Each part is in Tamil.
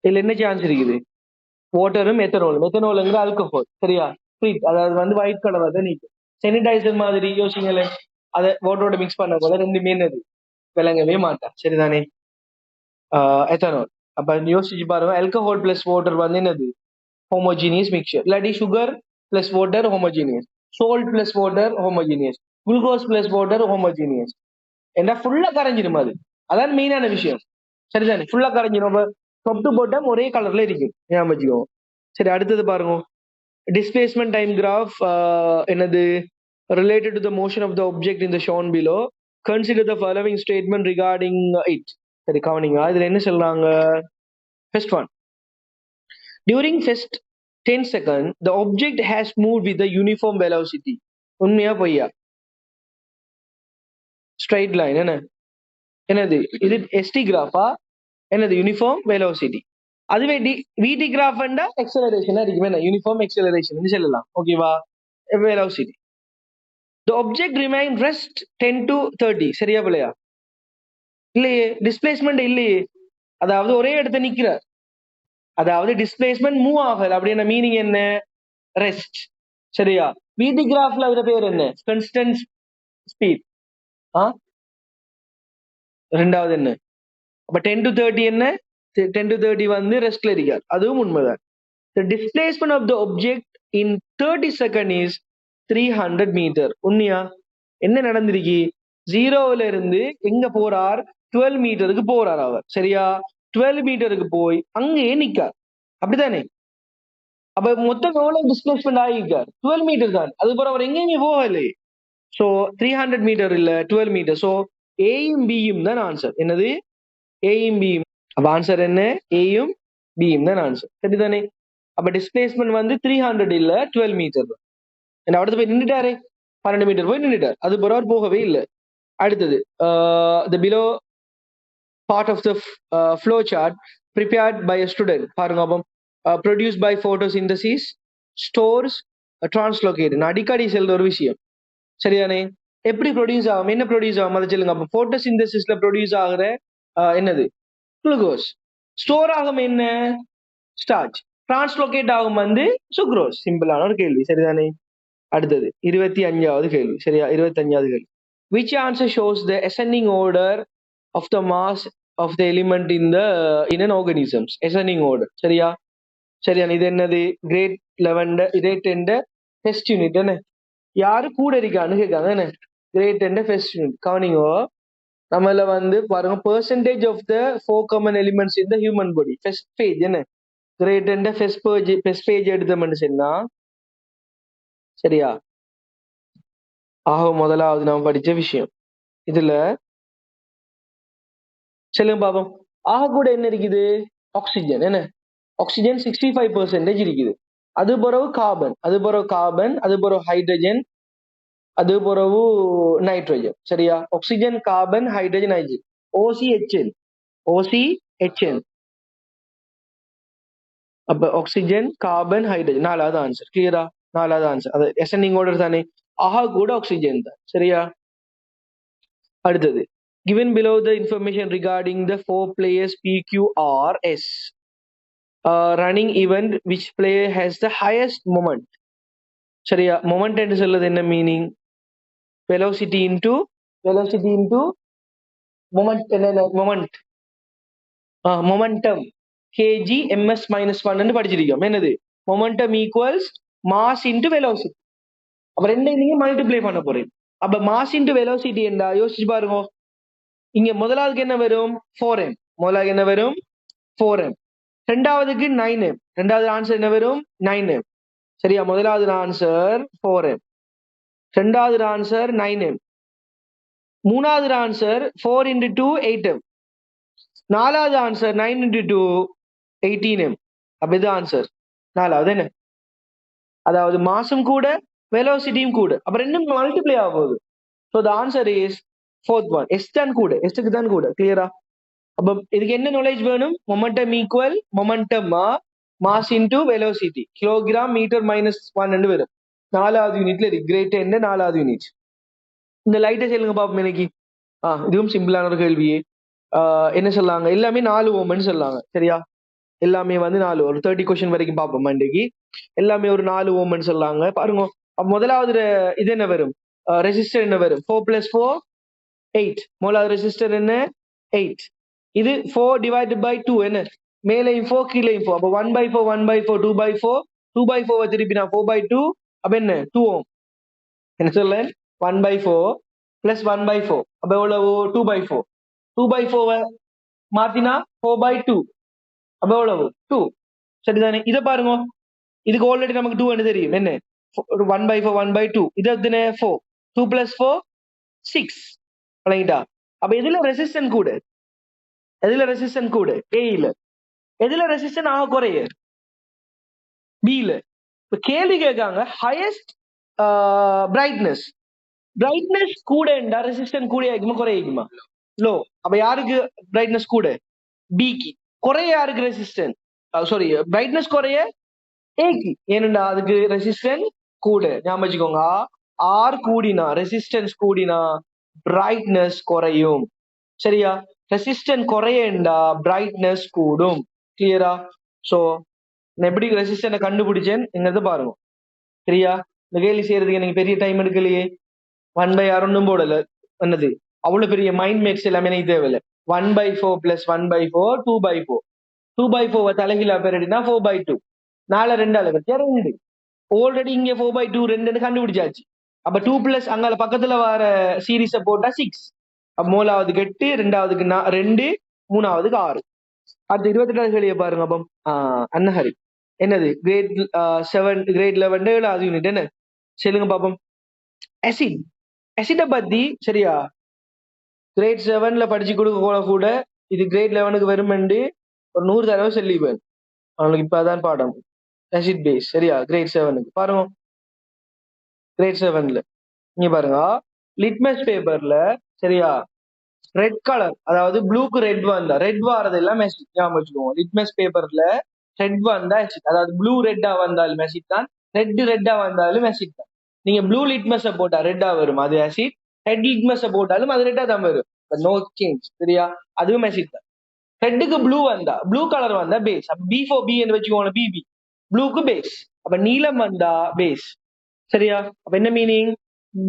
இதுல என்ன சான்ஸ் இருக்குது? வாட்டரும் எத்தனாலும். எத்தனாலுங்கிற ஆல்கஹால், சரியா? ஸ்வீட், அதாவது வந்து ஒயிட் கலர் தான் நீக்கும். சானிடைசர் மாதிரி யோசிங்களேன், அதை வாட்டரோட மிக்ஸ் பண்ண போல ரெண்டுமே என்னது விளங்கவே மாட்டா, சரிதானே? எத்தனால். அப்ப யோசிச்சு பாருங்க, ஆல்கஹால் பிளஸ் வாட்டர் வந்து என்னது? Homogeneous mixture. இல்லாட்டி sugar plus water homogeneous, salt plus water homogeneous, glucose plus water homogeneous. ஏன்னா ஃபுல்லா கரைஞ்சிடும் அது. அதான் மெயினான விஷயம், சரிதானே? ஃபுல்லா கரைஞ்சிடும். தொட்டு போட்டா ஒரே கலர்ல இருக்கும், ஞாபகம் வச்சுக்கோ. சரி, அடுத்தது பாருங்க. டிஸ்பிளேஸ்மெண்ட் டைம் கிராஃப் என்னது? related to the motion of the object in the shown below, consider the following statement regarding it. சரி, கவனிங்க. இதுல என்ன சொல்றாங்க? First one, during first 10 seconds the object has moved with a uniform velocity. உண்மையா பொய்யா? ஸ்ட்ரைட் லைன் என்ன என்னது? இது எஸ்டி கிராஃபா? என்னது? Uniform velocity. அதுவே விடி கிராஃப் எக்ஸலரேஷனா இருக்குமே, யூனிஃபார்ம் எக்ஸலரேஷன் சொல்லலாம். ஓகேவா? Velocity. The object remain rest 10 to 30. சரியா பிள்ளையா? இல்லையே, டிஸ்பிளேஸ்மெண்ட் இல்லையே. அதாவது ஒரே இடத்த நிக்கிற, அதாவது டிஸ்பிளேஸ்மெண்ட் மூவ் ஆகல. அப்படின்னா மீனிங் என்ன? ரெஸ்ட். சரியா? விடி கிராஃப்ல அதோட பேர் என்ன? Constant speed. ரெண்டாவது என்ன? அப்ப 10 to 30 என்ன? 10 to 30 வந்து ரெஸ்ட்ல இருக்கார், அதுவும் உண்மைதான். The displacement of the object in 30 seconds is 300 meter. உண்மையா? என்ன நடந்திருக்கு? 0ல இருந்து எங்க போறார்? 12 மீட்டருக்கு போறார் அவர், சரியா? 12 மீட்டருக்கு போய் அங்கேயே நிக்கார், அப்படித்தானே? அப்ப மொத்தம் எவ்வளவு டிஸ்பிளேஸ்மெண்ட் ஆகிருக்கார்? 12 மீட்டர் தான். அதுபோல அவர் எங்கேயுமே போகலையே. சோ 300 மீட்டர் இல்ல, 12 மீட்டர். சோ ஏயும் பியும் தான் ஆன்சர். என்னது? ஏயும் பியும். அப்ப ஆன்சர் என்ன? ஏயும் பியும் தான் ஆன்சர், சரிதானே? அப்ப டிஸ்பிளேஸ்மெண்ட் வந்து 300 இல்ல, 12 மீட்டர் தான். என்ன அடுத்து போய் நின்றுட்டாரு, 12 மீட்டர் போய் நின்றுட்டார். அது பரவாயில்ல, போகவே இல்லை. அடுத்தது, the below part of the flow chart prepared by a student. பாருங்க, அப்போ produced by photosynthesis, stores, translocated. அடிக்கடி செல்ற ஒரு விஷயம், சரிதானே? எப்படி ப்ரொடியூஸ் ஆகும்? என்ன ப்ரொடியூஸ் ஆகும் அதை சொல்லுங்க. அப்போ போட்டோசிந்தசிஸ்ல ப்ரொடியூஸ் ஆகுற என்னது? குளுக்கோஸ். ஸ்டோர் ஆகும் என்ன? ஸ்டார்ச். டிரான்ஸ்லோகேட் ஆகும் வந்து சுக்ரோஸ். சிம்பிளான ஒரு கேள்வி, சரிதானே? அடுத்தது 25வது கேள்வி, சரியா? 25வது கேள்வி. Which answer shows the ascending order of the mass of the element in an organisms? Ascending order, சரியா? சரியா? இது என்னது? கிரேட் 11 கிரேட் 10 ஃபர்ஸ்ட் யூனிட் என்ன? யாரு கூட இருக்கான்னு கேட்காங்க என்ன? Grade 10 first unit. கவனிங்க, நம்மள வந்து பாருங்க, percentage of the 4 common elements in the human body. First page என்ன? கிரேட் 10 ஃபர்ஸ்ட் பேஜ் எடுத்தோம்னு சொன்னா, சரியா? ஆக முதலாவது நாம் படிச்ச விஷயம் இதுல சொல்லுங்க பாப்போம். ஆக கூட என்ன இருக்குது? ஆக்சிஜன் என்ன? ஆக்சிஜன் 65% இருக்குது. அது பிறகு கார்பன், அது பிறகு கார்பன், அது பிறகு ஹைட்ரஜன், அது பிறகு நைட்ரஜன், சரியா? Oxygen, carbon, hydrogen, nitrogen. OCHN, OCHN. அப்ப ஆக்சிஜன், கார்பன், ஹைட்ரஜன். நாலாவது ஆன்சர். கிளியரா? நாலாவது ஆன்சர். அது எசெண்டிங் ஆர்டர் தானே. ஆக கூட ஆக்சிஜன் தான், சரியா? அடுத்தது, given below the information regarding the 4 players PQRS running event, which player has the highest moment? சரியா? மொமெண்ட் என்று சொல்றது என்ன மீனிங்? Velocity into moment. என்ன மொமெண்ட்? மொமெண்டம் kg ms -1 படிச்சிருக்கோம். என்னது? Momentum equals mass into velocity. அப்ப ரெண்டையும் நீங்க மல்டிப்ளை பண்ண போறீங்க. அப்ப மாஸ் இன்டு வெலோசிட்டி என்றா யோசிச்சு பாருங்க. இங்க முதலாவதுக்கு என்ன வரும்? 4m. முதலாவது என்ன வரும்? 4m. ரெண்டாவதுக்கு 9m. ரெண்டாவது ஆன்சர் என்ன வரும்? 9m. சரியா? முதலாவது ஆன்சர் 4m, ரெண்டாவது ஆன்சர் 9m, மூணாவது ஆன்சர் 4 into 2 8m, நாலாவது ஆன்சர் 9 into 2 18m. அப்ப இது ஆன்சர் நாலாவது என்ன? அதாவது மாசும் கூட வெலோசிட்டியும் கூட, அப்ப ரெண்டும் மல்டிப்ளை ஆக போகுது. So the answer is fourth one. S தான் கூட, எஸ்க்கு தான் கூட. கிளியரா? அப்ப இதுக்கு என்ன நாலேஜ் வேணும்? Momentum equal momentum mass into velocity, kilogram metre -1 வரும். நாலாவது யூனிட்ல இருக்கு, கிரேட் 10 நாலாவது யூனிட். இந்த லைட்டை சொல்லுங்க பாப்போம் இன்னைக்கு. இதுவும் சிம்பிளான ஒரு கேள்வியே. என்ன சொல்லாங்க? எல்லாமே 4 ஓம்னு சொல்லாங்க, சரியா? எல்லாமே வந்து 4 ஒரு 30 கொஸ்டின் வரைக்கும் பார்ப்போம் இன்றைக்கு. எல்லாமே ஒரு 4 ஓமன் சொல்லாங்க பாருங்க. முதலாவது இது என்ன வரும்? ரெசிஸ்டர் என்ன வரும்? 4 + 4 8. முதலாவது ரெசிஸ்டர் என்ன? 8. இது 4 divided by 2 என்ன? மேலையும் 4 கீழையும் 4. அப்ப 1/4 1/4 2/4 2/4 திருப்பி நான் 4/2 அப்ப என்ன 2 ஓம். என்ன சொல்ல? 1/4 plus 1/4 அப்ப எவ்வளவு? 2/4. 2/4 மாத்தினா 4/2 அப்ப எவ்வளவு? 2. சரிதானே? இதை பாருங்க. இதுக்கு ஆல்ரெடி நமக்கு 2 என்று தெரியும். என்ன? 1/4 1/2. இது எத்தனை? 4. 2 + 4 6. விளங்கிட்டா? அப்ப எதுல ரெசிஸ்டன்ஸ் கூட? எதுல ரெசிஸ்டன்ஸ் கூட? ஏல. எதுல ரெசிஸ்டன்ஸ் ஆக குறைய? பில. இப்ப கேள்வி கேட்காங்க ஹையஸ்ட் பிரைட்னஸ். பிரைட்னஸ் கூட என்றா ரெசிஸ்டன்ஸ் கூட ஆகுமா குறையுமா? லோ. அப்ப யாருக்கு பிரைட்னஸ் கூட? பிக்கு. குறைய யாருக்கு ரெசிஸ்டன்ஸ்? சாரி, பிரைட்னஸ் குறைய ஏக்கு. ஏனெண்டா அதுக்கு ரெசிஸ்டன்ஸ் கூட. ஞாபகம் வச்சுக்கோங்க. ஆர் கூடினா ரெசிஸ்டன்ஸ் கூடினா பிரைட்னஸ் குறையும். சரியா? ரெசிஸ்டன்ஸ் குறையண்டா பிரைட்னஸ் கூடும். கிளியரா? சோ நான் எப்படி ரெசிஸ்டன்ஸை கண்டுபிடிச்சேன் எங்கிறது பாருங்க. சரியா? இந்த கேள்வி செய்யறதுக்கு எனக்கு பெரிய டைம் எடுக்கலையே. 1/r ஒன்னும் போடல. என்னது அவ்வளவு பெரிய மைண்ட் மேக்ஸ் எல்லாமே எனக்கு தேவையில்லை. 1/4 + 1/4 2/4. 2/4 தலைகீழா பெருடினா 4/2. 4 2 2. ஆல்ரெடி இங்க 4/2 2 கண்டுபிடிச்சாச்சு. அப்ப 2 பிளஸ் அங்கால பக்கத்துல வர சீரீஸ போட்டா 6. அப்ப மூணாவதுக்கு 8, ரெண்டாவதுக்கு 2, மூணாவதுக்கு 6. அடுத்து 28வது கேள்வியை பாருங்க. அப்போ அன்னஹரி என்னது? கிரேட் 7 கிரேட் 11 7வது யூனிட் என்ன சொல்லுங்க பாப்போம். அசிட். அசிட பத்தி சரியா கிரேட் 7ல படிச்சு கொடுக்க கூட இது கிரேட் 11க்கு வருமெண்டு ஒரு 100 தடவை சொல்லிப்பேன். அவனுக்கு இப்ப அதான் பாடம். Acid base. சரியா? கிரேட் 7க்கு பாருங்க. கிரேட் 7ல நீங்க பாருங்க லிட்மஸ் பேப்பர்ல சரியா ரெட் கலர், அதாவது ப்ளூக்கு ரெட் வந்தா ரெட் வாரது எல்லாம் மெசிட். ஞாபகம் வச்சுக்கோங்க. லிட்மஸ் பேப்பர்ல ரெட் வந்தா அசிட், அதாவது ப்ளூ ரெட்டா வந்தாலும் மெசிட் தான், ரெட் ரெட்டா வந்தாலும் மெசிட் தான். நீங்க ப்ளூ லிட்மஸ போட்டா ரெட்டா வரும், அது அசிட். ரெட் லிட்மஸ போட்டாலும் அது ரெட்டா தான் வரும். No change. சரியா? அதுவும் மெசிட் தான். ரெட்டுக்கு ப்ளூ வந்தா ப்ளூ கலர் வந்தா பேஸ். அப்ப B4 என்று வச்சுக்கோங்க. பிபி ப்ளூக்கு பேஸ். அப்ப நீலம் வந்தா பேஸ். சரியா? அப்ப என்ன மீனிங்?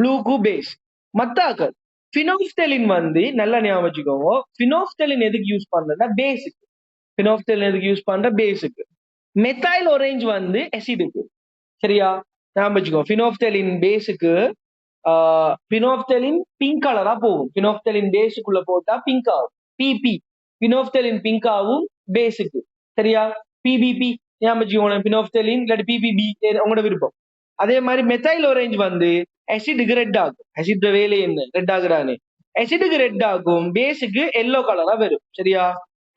ப்ளூக்கு பேஸ். மத்தாக்கள் பினோப்தலின் வந்து நல்லா ஞாபகம் வச்சுக்கோங்க. பினோப்தலின் எதுக்கு யூஸ் பண்றேன்னா பேஸுக்கு. பினோப்தலின் எதுக்கு யூஸ் பண்ற? பேஸுக்கு. மெத்தைல் ஆரஞ்சு வந்து அசிடுக்கு. சரியா? ஞாபகம் வச்சுக்கோங்க. பினோப்தலின் பேஸுக்கு பினோப்தலின் பிங்க் கலரா போகும். பினோப்தலின் பேஸுக்குள்ள போட்டா பிங்க் ஆகும். பிபி பினோப்தலின் பிங்க் ஆகும் பேஸுக்கு. சரியா? பிபிபி ஞாபகம் வச்சுக்கோங்க. பினோப்தலின் இல்லாட்டி பிபிபி உங்களோட விருப்பம். அதே மாதிரி மெத்தைல் ஆரஞ்சு வந்து அசிடுக்கு ரெட் ஆகும். அசிட் வேலை என்ன? ரெட் ஆகுறானே. அசிடுக்கு ரெட் ஆகும், பேஸுக்கு எல்லோ கலரா வரும். சரியா?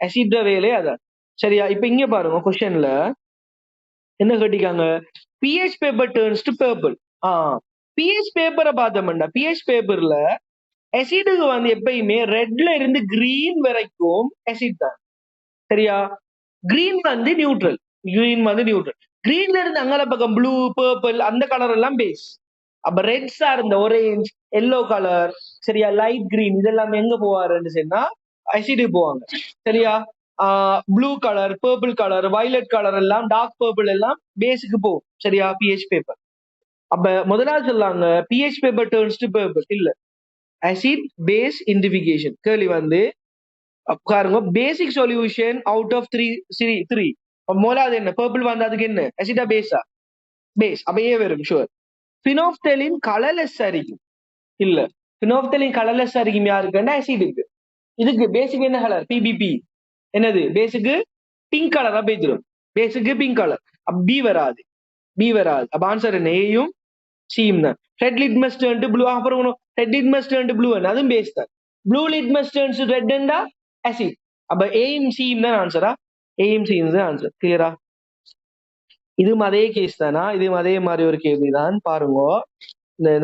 அசிட் வேலை அதான். சரியா? இப்ப இங்க பாருங்க கொஸ்டின்ல என்ன கேட்டிருக்காங்க? PH paper turns to purple. PH பேப்பரை பார்த்தோம்டா, பிஹெச் பேப்பர்ல அசிடுக்கு வந்து எப்பயுமே ரெட்ல இருந்து கிரீன் வரைக்கும் அசிட் தான். சரியா? கிரீன் வந்து நியூட்ரல். கிரீன் வந்து நியூட்ரல். கிரீன்ல இருந்து அங்கால பக்கம் ப்ளூ பர்பிள் அந்த கலர் எல்லாம் பேஸ். அப்ப ரெட்ஸ் ஆர் இந்த ஆரஞ்ச் எல்லோ கலர் சரியா லைட் கிரீன் இதெல்லாம் எங்க போவாருன்னு சொன்னா அசிடு போவாங்க. சரியா? Blue colour purple colour violet colour எல்லாம் டார்க் பர்பிள் எல்லாம் பேஸுக்கு போகும். சரியா? PH paper. அப்ப முதலாவது சொல்லாங்க pH paper turns to purple. இல்ல, அசிட் பேஸ் இன்டிஃபிகேஷன். கேள்வி வந்து பாருங்க பேசிக் சொல்யூஷன் அவுட் ஆஃப் 3. முதலாவது என்ன? பர்பிள் வந்து அதுக்கு என்ன? அசிடா பேஸா? பேஸ். அப்ப ஏ வரும் ஷுவர். பினோப்தலின் கலர்லெஸ் அரிக்கும். இல்ல, பினோப்தலின் கலர்லெஸ் அரிக்கும் யாருக்குன்னா அசிடுக்கு. இதுக்கு பேசிக் என்ன கலர்? பிபிபி. என்னது? பேஸுக்கு பிங்க் கலரா பேசிடும். பேஸுக்கு பிங்க் கலர். அப்ப பி வராது. பி வராது. அப்ப ஆன்சர் என்ன? ஏயும் சியும் தான். Red litmus turn to blue. அப்புறம் red litmus turn to blue அதுவும் பேஸ் தான். Blue litmus turns to red அண்டா அசிட். அப்ப ஏயும் சியும் தான் ஆன்சரா? ஏயும் சியும் தான் ஆன்சர். கிளியரா? இதுவும் அதே கேஸ் தானா? இதுவும் அதே மாதிரி ஒரு கேள்விதான். பாருங்க,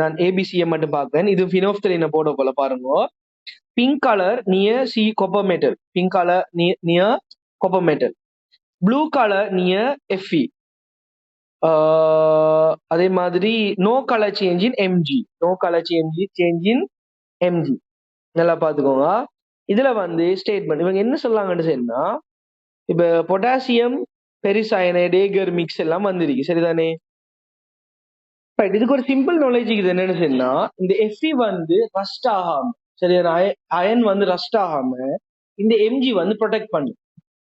நான் ஏபிசியை மட்டும் பார்க்கிறேன். இது பினோப்தலினை போட போல. பாருங்க, pink colour near C copper metal. Pink colour near copper metal. Blue colour near Fe. அதே மாதிரி no colour change in Mg. No colour change in Mg. நல்லா பாத்துக்கோங்க. இதுல வந்து ஸ்டேட்மெண்ட் இவங்க என்ன சொல்லாங்கன்னு சொன்னா இப்ப பொட்டாசியம் பெரிசயனைடு ஏகர் மிக்ஸ் எல்லாம் வந்திருக்கு சரிதானே. ரைட், இதுக்கு ஒரு சிம்பிள் நாலேஜ் இது என்னன்னு சொன்னா, இந்த Fe வந்து ரஸ்ட் ஆகாம சரியா, அயன் வந்து ரஸ்ட் ஆகாம இந்த Mg வந்து ப்ரொடெக்ட் பண்ணும்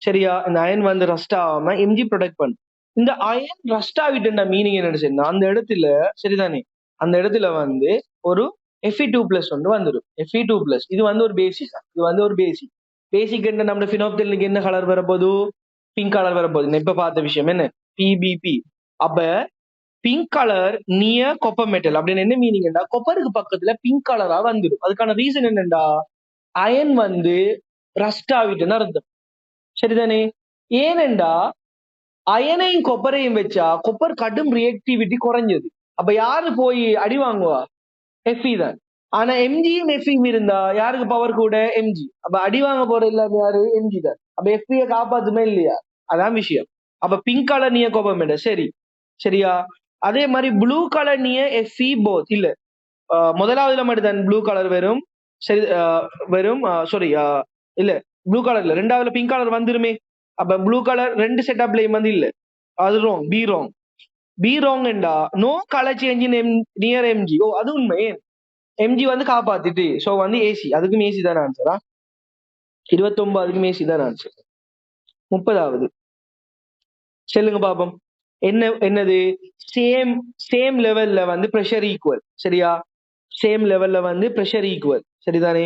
சரியா. இந்த அயன் வந்து ரஸ்ட் ஆகாம Mg ப்ரொடெக்ட் பண்ணும். இந்த அயன் ரஸ்ட் ஆகிட்டு மீனிங் என்னன்னு சொன்னா, அந்த இடத்துல சரிதானே, அந்த இடத்துல வந்து ஒரு Fe2+ வந்து வந்துடும். Fe2+ இது வந்து ஒரு பேசிக், இது வந்து ஒரு பேசிக் என்ன, நம்ம ஃபினோப்தலினுக்கு என்ன கலர் வரப்போது, பிங்க் கலர் வரப்போகுது. இப்ப பார்த்த விஷயம் என்ன, PbP. அப்ப pink colour near copper metal அப்படின்னு என்ன மீனிங்டா, கொப்பருக்கு பக்கத்துல பிங்க் கலரா வந்துடும். அதுக்கான ரீசன் என்னண்டா, அயன் வந்து ரஸ்ட் ஆகிட்டுன்னு அர்த்தம் சரிதானே. ஏனெண்டா அயனையும் கொப்பரையும் வச்சா கொப்பர் கடும் ரியாக்டிவிட்டி குறைஞ்சது. அப்ப யாரு போய் அடி வாங்குவா, Fe தான். ஆனா Mgயும் Feயும் இருந்தா யாருக்கு பவர் கூட, Mg. அப்ப அடி வாங்க போற இல்லாம யாரு, Mg தான். அப்ப Fe காப்பாத்துமே இல்லையா, அதான் விஷயம். அப்ப pink colour near copper metal சரி சரியா. அதே மாதிரி blue colour near Fe both இல்ல, முதலாவதுல மட்டும் தான் ப்ளூ கலர் வரும் சரி, வரும் சாரி இல்ல ப்ளூ கலர்ல ரெண்டாவதுல பிங்க் கலர் வந்துருமே. அப்ப ப்ளூ கலர் ரெண்டு செட்டப்லயும் வந்து இல்ல, அது ராங், பி ராங் என்றா no colour change in near Mg. ஓ அது உண்மை, Mg வந்து காப்பாத்திட்டு, சோ வந்து ஏசி, அதுக்கும் ஏசி தான் ஆன்சரா. 29 அதுக்கும் ஏசி தான் ஆன்சர். 30வது சொல்லுங்க பாப்போம். என்னது, சேம் லெவல்ல வந்து பிரஷர் ஈக்குவல் சரியா, சேம் லெவல்ல வந்து பிரஷர் ஈக்குவல் சரிதானே.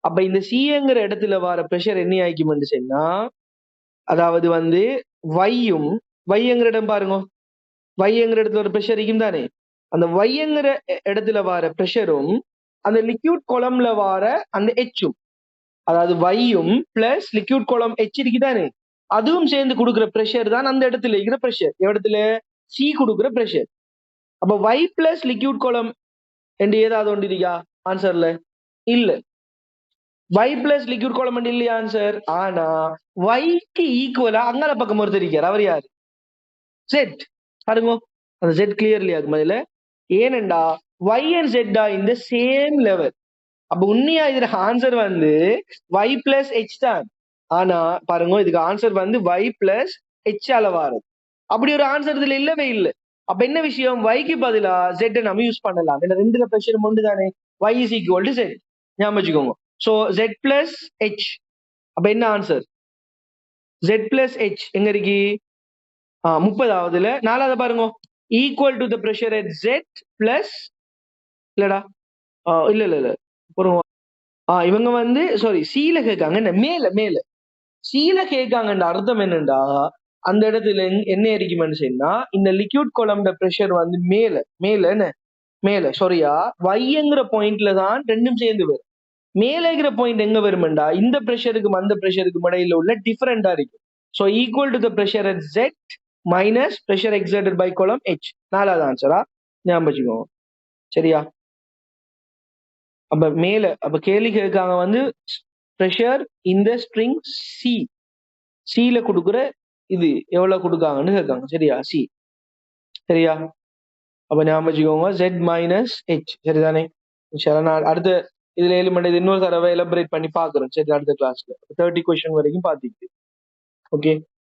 அப்ப இந்த சிங்கிற இடத்துல வர பிரஷர் என்ன ஆயிக்கும்னு சொன்னா, அதாவது வந்து வையும் வைங்கிற இடம் பாருங்க, வைங்கிற இடத்துல ஒரு பிரஷர் இருக்கும் தானே, அந்த வைங்கிற இடத்துல வர பிரஷரும் அந்த லிக்யூட் கொலம்ல வர அந்த எச்சும், அதாவது வையும் பிளஸ் லிக்யூட் கொலம் எச் இருக்குதானே, அதுவும் சேர்ந்து கொடுக்குற பிரஷர் தான் அந்த இடத்துல இருக்கிற பிரஷர், இடத்துல சி கொடுக்குற பிரஷர். அப்ப y பிளஸ் லிக்யூட் கொலம் என்று ஏதாவது ஒன்று இருக்கா ஆன்சர்ல, இல்ல. y பிளஸ் லிக்யூட் கொலம் இல்லையா ஆன்சர். ஆனா yக்கு ஈக்குவலா அங்கால பக்கம் ஒருத்தர் இருக்கார், அவர் யாரு, Z. பாருங்க அந்த Z கிளியர்லி ஆகும் அதுல. ஏனெண்டா y and z are in the same level. அப்ப உண்மையா இதுல ஆன்சர் வந்து y பிளஸ் h தான். ஆனா பாருங்க இதுக்கு ஆன்சர் வந்து y பிளஸ் h அளவாரு. அப்படி ஒரு ஆன்சர் இதுல இல்லவே இல்லை. அப்ப என்ன விஷயம், yக்கு பதிலா z நம்ம யூஸ் பண்ணலாம். ஏன்னா ரெண்டுல பிரஷர் ஒன்று தானே, y is equal to z ஞாபகம் வச்சுக்கோங்க. So z plus h. அப்ப என்ன ஆன்சர், z பிளஸ் h எங்க இருக்கு, 30வதுல 4வது பாருங்க, equal to the pressure at z plus இல்லடா இல்ல இல்ல இல்ல பாருங்க. இவங்க வந்து சாரி சீல கேட்காங்க, என்ன மேல மேல சீல கேட்காங்கன்ற அர்த்தம் என்னண்டா, அந்த இடத்துல என்ன இருக்குமென்னு சொன்னா, இந்த லிக்யூட் கொலம்ட பிரஷர் வந்து மேல மேல என்ன மேல சாரியா வைங்கிற பாயிண்ட்ல தான் ரெண்டும் சேர்ந்து வரும். மேல இருக்கிற பாயிண்ட் எங்க வருமெண்டா, இந்த பிரஷருக்கும் அந்த பிரஷருக்கும் இடையில உள்ள டிஃபரெண்டா இருக்கு. So equal to the pressure at Z minus pressure exerted by column H. 4வது ஆன்சரா ஞாபகம் வச்சுக்கோங்க சரியா. அப்ப மேல அப்ப கேள்வி கேட்காங்க வந்து பிரஷர் இந்த ஸ்ட்ரிங் சி, சில கொடுக்குற இது எவ்வளவு கொடுக்காங்கன்னு கேட்காங்க சரியா, சி சரியா. அப்ப ஞாபகம் வச்சுக்கோங்க Z மைனஸ் H சரிதானே. நான் அடுத்த இதுல 7 மணி இன்னொரு தடவை எலபரேட் பண்ணி பாக்குறோம் சரி, அடுத்த கிளாஸ்ல 30 கொஸ்டின் வரைக்கும் பாத்தீங்க. ஓகே.